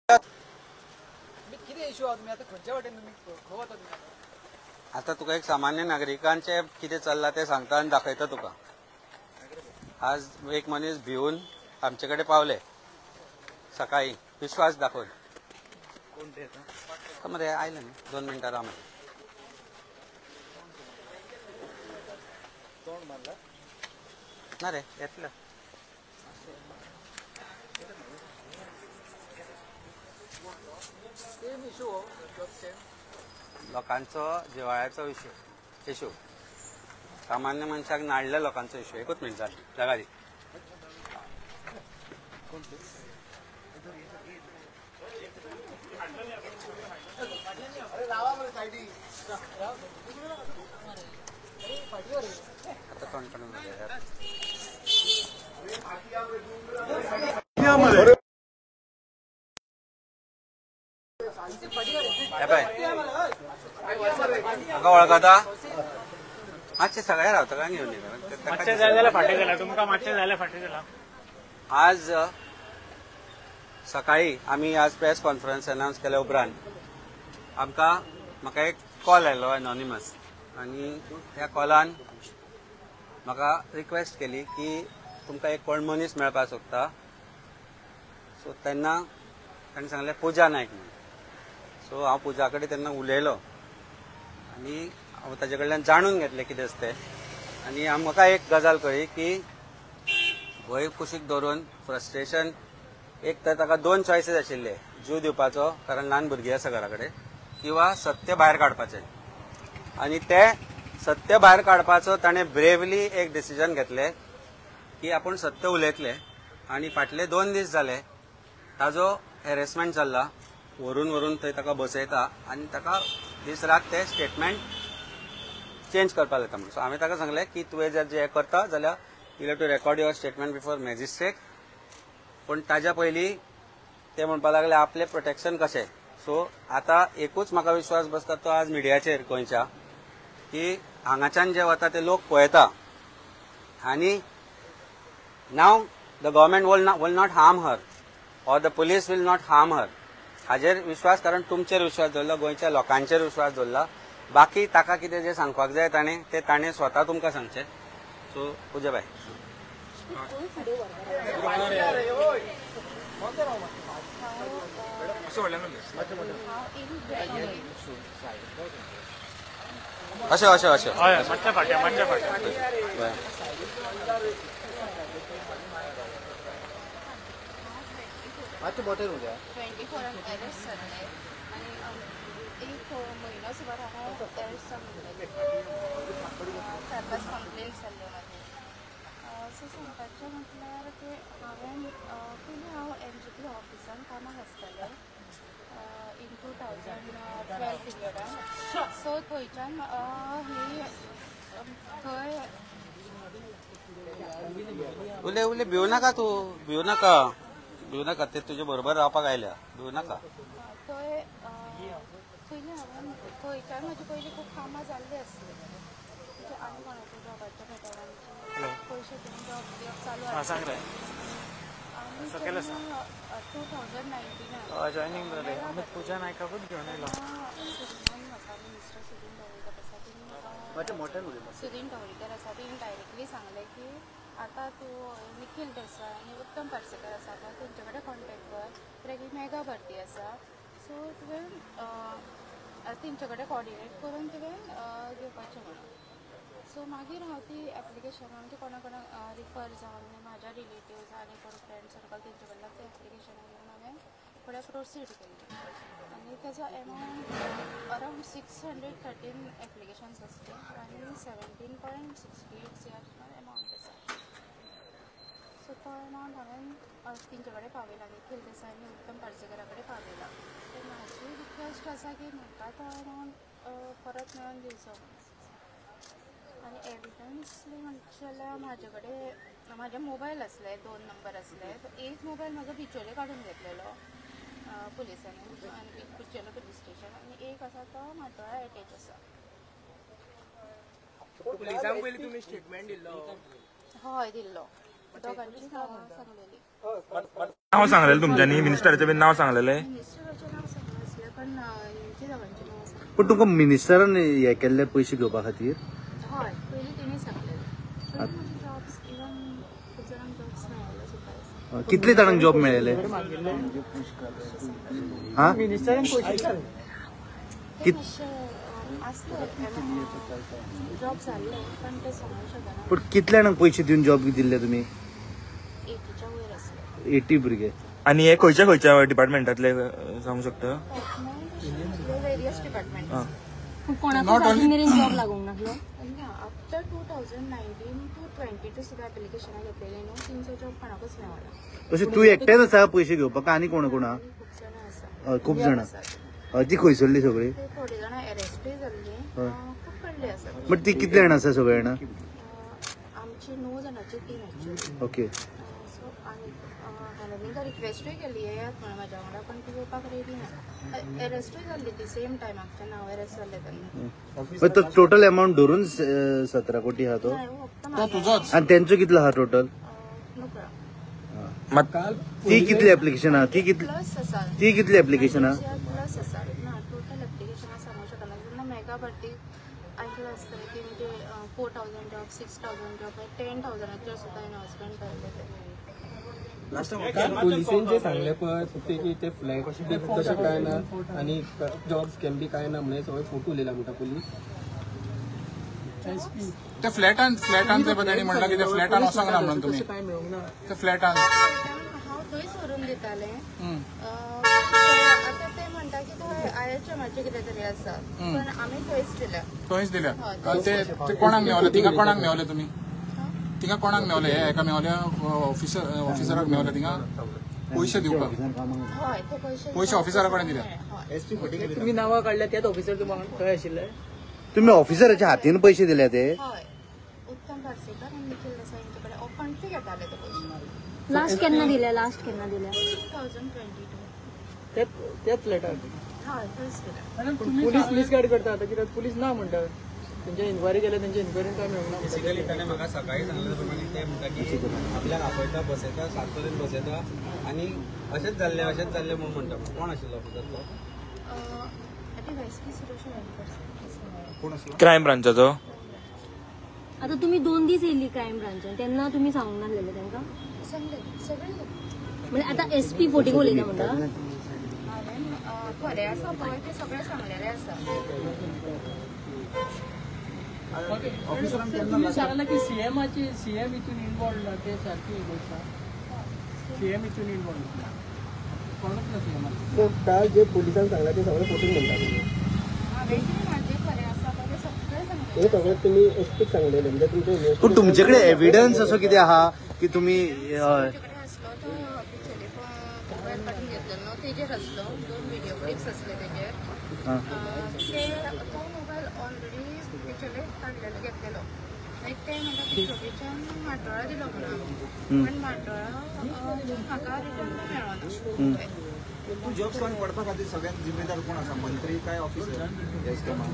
आता तुका एक सामान्य नागरिकांचे कितें चल्ला ते सांगता आनी दाखयता तुका। आज एक मनीस भिवून आमचे कडेन पावले सकाळी विश्वास दाखोवन। कोण ते मरे आयले न्ही 2 मिनटां राव मरे। तोंड मारला ना रे येतले। लोकांचो जिवाळ्याचो विशय इशू, सामान्य मनशाक नाडल्या लोकांचो इशू। एकूच मिनिट जाली जागा दी। आता तोंड काढून वळखता मातशे सगळे रावता काय घेऊन आज सकाळी आम्ही आज प्रेस कॉन्फरन्स अनाउन्स केल्या उपरांत म्हाका एक कॉल आयलो एनॉनिमस आणि ह्या कॉलान म्हाका रिक्वेस्ट केली की तुमकां एक कोण मनीस मेळपाक सोदता। सो तेन्ना ताणें सांगलें पुजा नायक म्हणून। सो हांव पुजा कडेन तेन्ना उलयलो आनी हांव ताजे कडल्यान जाणून घेतलें कितें आसता तें। आनी म्हाका एक गजाल कळ्ळी की भंय कुशीक धरून फ्रस्ट्रेशन, एक तर ताका 2 चॉयसीस आशिल्ले, जीव दिवपाचो कारण ल्हान भुरगीं आसा घरा कडेन, किंवा सत्य भायर काडपाचें। आनी ते सत्य भायर काडपाचो ताणें ब्रेवली एक डिसिजन घेतलें की आपूण सत्य उलयतले। आनी फाटले 2 दीस जाले ताजो हॅरेसमेंट चल्ला, व्हरून थंय ताका बसयता आनी ताका दीस रात ते स्टेटमेंट चेंज करपाक लायता म्हणून। सो हांवें ताका सांगलें की तुवें जर हें करता जाल्यार you have to record your statement before magistrate. पण ताज्या पयलीं ते म्हणपाक लागले आपले प्रोटेक्शन कशें। सो आतां एकूच म्हाका विश्वास बसता तो आज मिडियाचेर गोंयच्या, की हांगाच्यान जे वता ते लोक पळयता आनी नाव the government will not harm her or the police will not harm her हाजेर विश्वास, कारण तुमचेर विश्वास दवरला, गोंयच्या लोकांचेर विश्वास दवरला। बाकी ताका कितें जे सांगपाक जाय ते ताणें स्वता तुमकां सांगचें। सो पुजा बाय अशें अशें अशें मातशें मोठें उलया। 24 अरेस्ट जाल्ले आनी एक म्हयनो सुमार हांगा अरेस्ट जाल्ले, 4-5 कंप्लेन्स जाल्ल्यो म्हाजे। सो सांगपाचें म्हटल्यार की पयलीं हांव NGP ऑफिसान कामाक आसतालें इन 2012 पिरियडान। सो थंयच्यान ही थंय उलय उलय भिवू नाका, तूं भिवू नाका ते तुजे बरोबर रावपाक आयल्या, भिवू नाका। थंय पयलीं हांवें थंयच्यान म्हजी पयलीं खूब कामां जाल्लीं आसलीं, म्हणजे आनी कोणाच्या जॉबाच्या भेटावांची पयशे घेवन जॉब चालू आसले। आनी 2019 जॉयनिंग जालें आमी पुजा नायकाकूच घेवन येयलो। म्हाका मिनिस्टर सुदीन ढवळीकर आसा तेणी डायरेक्टली सांगलें की आतां तूं निखील देसाय आनी उत्तम पार्सेकर आसा पळय तेंचे कडेन कॉन्टेक्ट कर, कित्याक मेगा भरती आसा। सो तुवें तेंचे कडेन कॉर्डिनेट करून तुवें घेवपाचें म्हणून। सो मागीर हांव ती एप्लिकेशन म्हणजे कोणा रिफर जावन म्हाज्या रिलेटिव्स आनी कोण फ्रेंड सर्कल तेंचे कडल्यान तें एप्लिकेशन घेवन हांवें फुडें प्रोसीड केल्लें। आनी तेजो एमावंट अरावंड 613 एप्लिकेशन्स आसले आनी 17.68 CR एमावंट आसा। सो तो एमावंट हांवें तेंचे कडेन पावयला, निखील देसाय आनी उत्तम पार्सेकरा कडेन पावयला। सो म्हाजी रिक्वेस्ट आसा की म्हाका तो एमावंट परत मेळोन दिवचो म्हणून। आनी एविडन्स म्हणचे जाल्यार म्हाजे कडेन म्हाजे मोबायल आसले, 2 नंबर आसले। एक मोबायल म्हाजो बिचोले काडून घेतलेलो पुलिसांनी आनी बिचोले पुलीस स्टेशन, आनी एक आसा तो म्हातोळा एटेच आसा। पुलिसांक पयलीं तुमी स्टेटमेंट दिल्लो? हय दिल्लो, दोगांची सांगलेली। नाव सांगलेलं तुमच्यानी मिनिस्टरचे बीन नाव सांगलेले मिनिस्टराचें नांव सांगलें आसलें पण हेंची दोगांचें नांव सांगलें. पण तुमकां मिनिस्टरान हे केल्ले पैसे घेवपा खातीर हय पयलीं तेणी सांगलेलें पण म्हणजे जॉब्स इवन खूब जाणांक जॉब्स मेळ्ळे सुद्दां आसा. कितले जाणांक जॉब मेळ्ळे हा मिनिस्टरान पैसे ते मातशे आसले जॉब जाल्ले पण ते सांगूंक शकना. पण कितले जाणांक पैसे दिवन जॉब दिल्ले तुमी 80च्या वयर आसले. 80 भुरगे आणि हे खंयच्या डिपार्टमेंटातले सांगू शकता वेरियस डिपार्टमेंट. जॉब लागूंक नासलो ना आफ्टर 2019 to 22 सुद्दां एप्लिकेशनां घेतलेली न्हू 300 जॉब कोणाकूच मेळना. तशें तूं एकटेच आसा पैसे घेवपाक आनी कोण कोण आहा खूब जाणां आसा. खूब जाणां ती खंयसरली सगळी ते थोडी जाणां अरेस्टूय जाल्ली खूब कडली आसा. बट ती कितले जाणां आसा सगळे जाणां आमची 9 जाणांची टीम एक्चुअली. ओके सो आनी हांवें ताका रिक्वेस्टूय केली येयात म्हणून म्हाज्या वांगडा पण ती येवपाक रेडी ना. अरेस्टूय जाल्ली ती सेम टायमाक जेन्ना हांव अरेस्ट जाल्लें तेन्ना. पण तो टोटल अमाउंट धरून 17 कोटी आहा तो नाही, हो, फक्त आणि त्यांचो कितलो आहा टोटल नोकरा ती कितली एप्लिकेशन आहा ती कितली प्लस आसा. ती कितली एप्लिकेशन आहा प्लस आसा ना टोटल एप्लिकेशनां सांगूंक शकना. जेन्ना मेगा भरती आयकलां आसतलें की म्हणजे 4000 जॉब 6000 जॉब 10,000चे सुद्दां अनाउन्समेंट केल्ले ते. पोलिसांचे सांगले पण की ते फ्लॅट तशें काय ना आणि जॉब्स कॅन बी काय ना म्हणजे सगळे फोटो उलयला म्हणटा पोलीस. त्या फ्लॅटान ते बद्दल म्हणला की त्या फ्लॅटान वचोंक ना म्हणून तुम्ही काय मेळूंक ना. त्या फ्लॅटान हांव थंयच व्हरून दितालें. आतां ते म्हणटा की थंय IHMचे कितें तरी आसा पण आमी थंयच दिल्या. थंयच दिल्या ते कोणाक मेवले तिका कोणाक मेवले तुमी तिका कोणाक मेवले हे एका मेवल्या ऑफिसराक मेवले तिका पैसे दिवपाक हय ते पैसे ऑफिसरा कडेन दिले. हय तुम्ही नांवां काडल्या त्याच ऑफिसर तुम्हाला थंय आशिल्ले. तुम्ही ऑफिसराच्या हातीन पैसे दिले ते हय उत्तम पार्सेकर आनी निखिल देसाई यांचे कडेन ऑफंटली घेताले ते पयशे. लास्ट केन्ना दिल्या 2022 त्याच फ्लॅटार हय थंयच दिल्या. पोलीस मिसगायड करता आता कित्याक पोलीस ना म्हणटा त्यांच्या इन्क्वायरी केल्या त्यांच्या इन्क्वायरीन काय मेळूंक ना. बेसिकली त्याने म्हाका सकाळी सांगले प्रमाणे ते म्हणटा की आपल्याक आपयता बसयता 7 पर्यंत बसयता आणि अशेंच जाल्ले म्हणून म्हणटा. कोण आशिल्लो ऑफिसर तो SP सुरेश वेंकर. क्रायम ब्रांचाचो. आता तुम्ही 2 दीस येयल्ली क्रायम ब्रांचान तेन्ना तुम्ही सांगूंक नासलेले तांकां सांगले सगळे म्हणजे आता SP फोटींग उलयता म्हणटा. हांवें खरें आसा पळय ते सगळे सांगलेले आसा. तुम्ही सांगला की सीएम हितून इन्वॉल्व ना ते सारखी गोष्ट. सीएम हितून इन्वॉल्व कोणच ना सीएम काल जे पोलिसांनी सांगला ते सगळे फोटो म्हणतात. हांवें कितें म्हाजें खरें आसा पळय ते सगळे सांगले. हे सगळं तुम्ही एसपीक सांगलेले म्हणजे तुमचे पण तुमच्याकडे एव्हिडन्स असो कितें आहा की तुम्ही तुमचे कडेन आसलो तो पिक्चरी मोबायल काडून घेतलेलो न्हू तेजेर आसलो 2 व्हिडिओ क्लिप्स आसले तेजेर. ते तो मोबायल ऑलरेडी पिक्चरी काडलेलो घेतलेलो लायक ते म्हणटा पिक्चरीच्यान माटोळा दिलो म्हणून पण माटोळा म्हाका रिटर्न मेळना. तू जॉब्स कमी पडपा खातीर सगळ्यात जिम्मेदार कोण आसा मंत्री काय ऑफिसर ह्या स्कॅमाक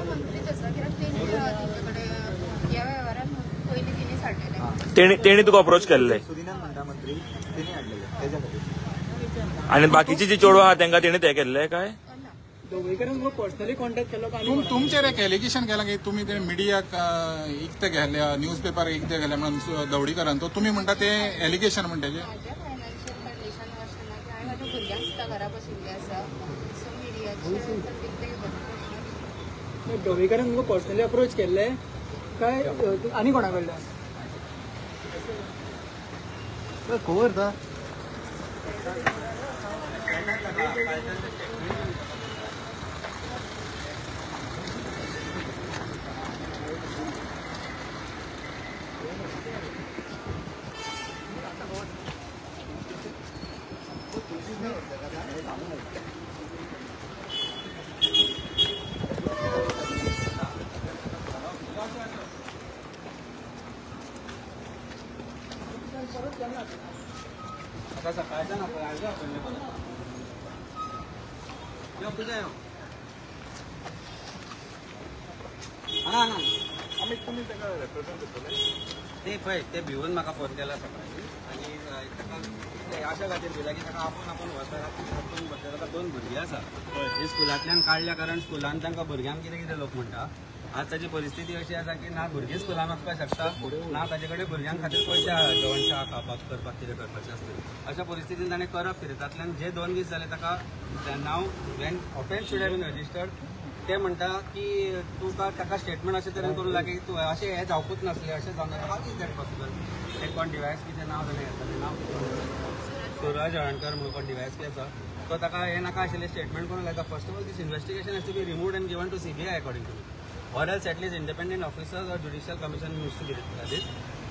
मंत्रीच आसा कित्याक तेणी तेंचे कडेन ह्या वेव्हारान पयलीं तेणी हाडलेले. तेणी तुका अप्रोच केल्ले सुदिनान म्हणटा मंत्री तेणी हाडलेले तेज्या खातीर. आणि बाकीची जी चेडवां आहा तांकां तेणी ते केल्ले काय दोघेकडेन मग पर्सनली कॉन्टॅक्ट केलो का तुमचेर एक एलिगेशन केला की तुम्ही ते मिडियाक इकते गेल्या न्यूज पेपर इकते गेले म्हणून दवडीकरान तो तुम्ही म्हणटा ते एलिगेशन म्हणटाचे. म्हाज्या फायनान्शियल कंडिशन वाचना की हांवें म्हाज्या भुरग्यांक सुद्दां घरा बशिल्ले आसा सो मिडियाचे दोघेकडेन मग पर्सनली अप्रोच केल्ले काय आनी कोणा कडल्यान खबर था आता सकाळच्या ना आज आपण यो तुझ्या यो आणा आणा आम्ही तुम्ही ताका रिप्रेझेंट करतले ते पळय ते भिवून म्हाका फोन केला सकाळी आनी ताका अशा खातीर दिला की ताका आपूण वचून बसले ताका 2 भुरगीं आसा ते स्कुलांतल्यान काडल्या कारण स्कुलान तांकां भुरग्यांक कितें कितें लोक म्हणटा आज ताची परिस्थिती अशी आसा की ना भुरगीं स्कुलान वचपाक शकता ना ताचे कडेन भुरग्यांक खातीर पयशे आहा जेवण च्या खावपाक करपाक कितें करपाचें आसता अशा परिस्थितीन ताणें करप कितें तातल्यान जे 2 दीस जाले ताका now when offence should have been registered ते म्हणटा की तुका ताका स्टेटमेंट अशें तरेन करूं लागी तूं अशें हें जावपूच नासलें अशें जावन हाव इज दॅट पॉसिबल एक कोण डिवायस कितें नांव जालें येतालें नांव सूरज हळणकर म्हणून कोण डिवायस पी आसा तो ताका हें नाका आशिल्लें स्टेटमेंट करूंक लायता first of all this investigation has to be removed and given to CBI according to me or else at least independent officers or judicial commission needs to be this.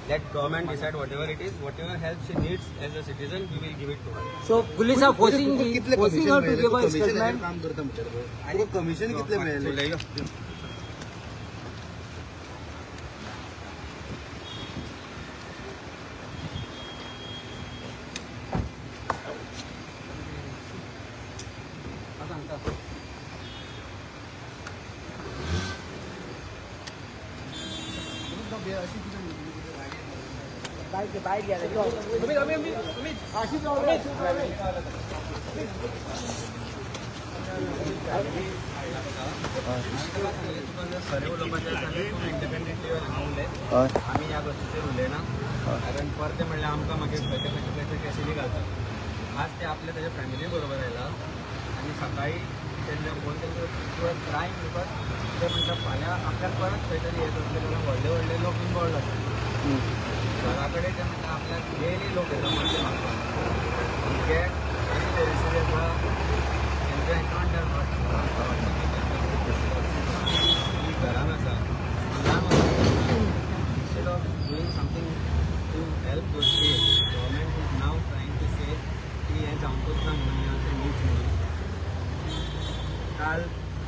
Let government decide whatever it is, whatever help she needs as a citizen, we will give it to her. So police forcing her to give a statement. काम करता म्हणजे commission कितले मिळाले सर्व लोकांचे independently उरले आम्ही ह्या गोष्टीचेर उलयना कारण परते म्हणल्यार आमकां मागीर खंयचे केसीनी घालतात आज ते आपल्या ताच्या फॅमिली बरोबर आयला आनी सकाळी तेंचे फोन तेंचे क्रायम बिकॉज ते म्हणटा फाल्यां आपल्याक परत खंय तरी हें करतले जाल्यार व्हडले व्हडले लोक इनवॉल्व आसतात घरा कडेन ते म्हणटा आपल्याक डेली लोक येता मडके मागपाक ते अशी परिस्थिती आसा तेंचे नॉट घरान आसा instead of doing something to help those kids, government is now trying to say की हे जावंकूच ना म्हणून हे अशें न्यूज म्हणून काल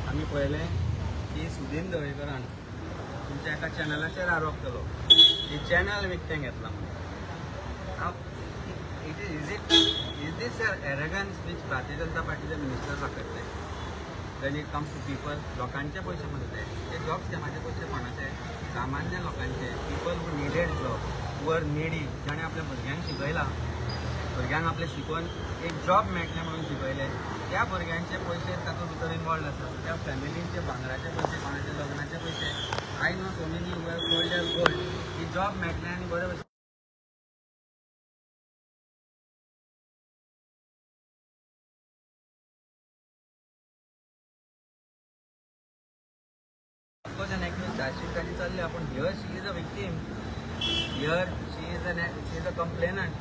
आमी पळयलें की सुदीन दवळेकरान तुमच्या एका चॅनलाचेर आरोप केलो की चॅनल विकतें घेतला म्हणून is this एरेगन्स which Bharatiya Janata पार्टीचे मिनिस्टर दाखयतले when it comes to people लोकांचे पयशे म्हणते ते जॉब स्कॅमाचे पयशे कोणाचे सामान्य लोकांचे पीपल हू निडेड जॉब वर निडी जाणें आपल्या भुरग्यांक शिकयला भुरग्यांक आपले शिकोवन एक जॉब मेळटले म्हणून शिकयले त्या भुरग्यांचे पयशे तातूंत भितर इनवॉल्ड आसात त्या फॅमिलींचे भांगराचे पयशे कोणाचे लग्नाचे पयशे I know so many gold as gold ही जॉब मेळटले आनी बरे भशेन an accused charge sheet चालले आपण here she is a victim here she is a complainant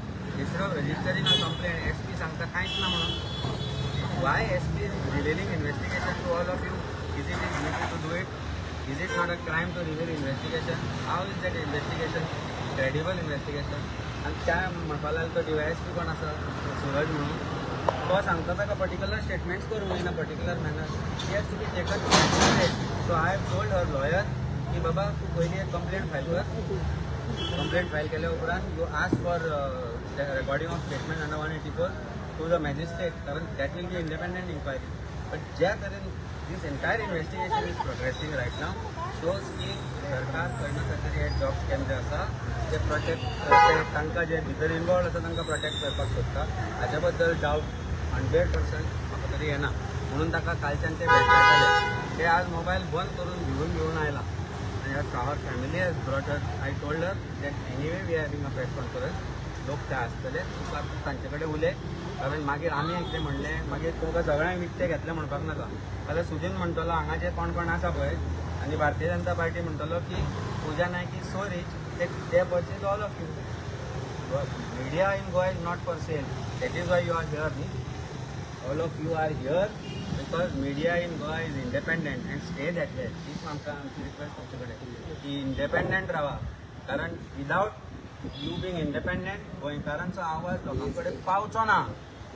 instead of registering a complaint SP सांगता कांयच ना म्हणून why SP is revealing investigation to all of you is it his duty to do it is it not a crime to reveal investigation how is that investigation credible investigation आणि त्या म्हणपा लागलो तो DYSP कोण आसा सूरज म्हणून तो सांगता ताका पर्टिक्युलर स्टेटमेंट्स करूंक in a particular manner he has to be taken so I have told her lawyer की बाबा तू पयलीं एक कंप्लेंट फायल कर कंप्लेंट फायल केल्या उपरांत you ask for recording of statement under 184 to the magistrate कारण that will be independent inquiry but ज्या तरेन this entire investigation is progressing right now shows की सरकार खंय ना तरी हे जॉब स्कॅम जे आसा ते प्रोटेक्ट तांकां जे भितर इनवॉल्व आसा तांकां प्रोटेक्ट करपाक सोदता हाच्या बद्दल डावट 100% म्हाका तरी येना म्हणून ताका कालच्यान ते भेटले ते आज मोबायल बंद करून घेवन आयला आनी our family has brought her I told her that anyway we are having a press conference लोक ते आसतले तुका तांचे कडेन उलय कारण मागीर आमी एकटें म्हणलें मागीर तुमकां सगळ्यांक विकतें घेतलें म्हणपाक नाका जाल्यार सुदीन म्हणटलो हांगा जे कोण कोण आसा पळय आनी भारतीय जनता पार्टी म्हणटलो की Puja Naik is so rich to purchase all of you media in Goa is not for sale that is why you are here न्ही all of you are here because media in Goa is independent and stay that way. This आमकां आमची request तुमचे कडेन की independent रावा कारण without you being independent गोंयकारांचो आवाज लोकां कडेन पावचो ना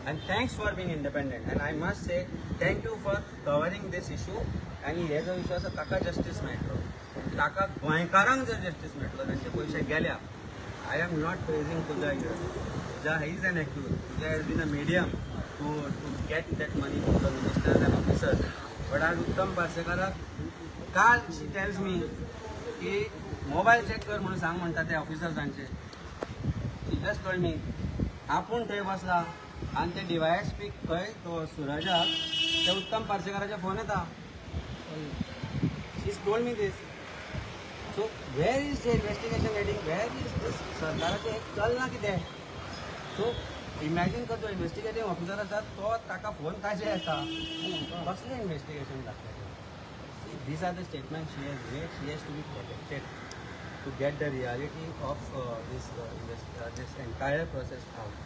and thanks for being independent and I must say thank you for covering this issue आनी हे जो इशू आसा ताका जस्टीस मेळटलो ताका गोंयकारांक जर जस्टीस मेळटलो तांचे पयशे गेल्या I am not praising Pooja here. Pooja is an accused. Pooja has been a medium to get that money from the ministers and officers. But as Uttam Parsekara, Kal she tells me की mobile check कर म्हणून सांग म्हणतात ते ऑफिसर्सांचे. Just told me आपूण थंय बसला आणि ते DYSP खंय तो सुरजाक ते उत्तम पार्सेकराचे फोन येता. She told me this. So where is the investigation heading, where is this सरकाराचें एक चलना कितें. सो इमॅजिन कर तो इन्व्हेस्टिगेटिंग ऑफिसर आसा तो ताका फोन ताजे येता. कसलें इन्व्हेस्टिगेशन जातलें. These are the statements she has made. She has to be protected to get the reality of this entire process out.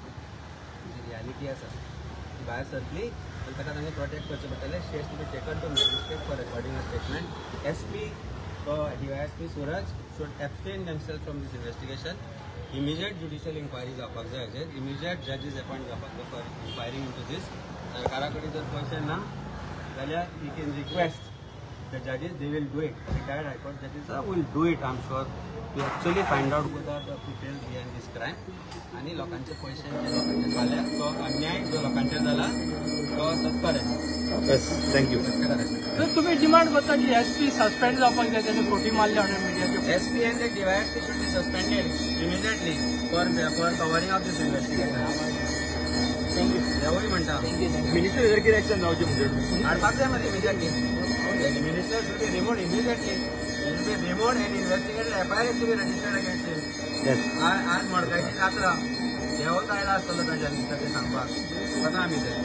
G reality आसा ती भायर सरली आनी ताका तांणी प्रोटेक्ट करचें पडटलें. She has to be taken to magistrate for recording a statement. SP DYSP Suraj should abstain themselves from this investigation. Immediate judicial inquiry जावपाक जाय हेजेर. Immediate judges appoint जावपाक जाय for inquiring into this. सरकारा कडेन जर पयशे ना जाल्यार we can request the judges, they will do it. Retired High Court judges will do it, I'm sure, to actually find out who are the people behind this crime. आणि लोकांचे पैसे जे लोकांचे झाल्या तो अन्याय जो लोकांचे झाला तो सत्कार आहे. बस थँक्यू. तर तुम्ही डिमांड करता की SP सस्पेंड जावपाक जाय त्याने खोटी मारल्या आणि मीडियाचे. SP and the DYSP should be suspended immediately for covering up this investigation. देवूय म्हणटा मिनिस्टर हेजेर कितें एक्शन जावचें म्हणजे हाडपाक जाय मरे immediately. The minister should be removed immediately. He should be removed and investigated. FIR is to be registered against him. Yes. आज मडकायची जात्रा देवता आयला आसतलो तांच्या दिसता ते सांगपाक. वता आमी थंय.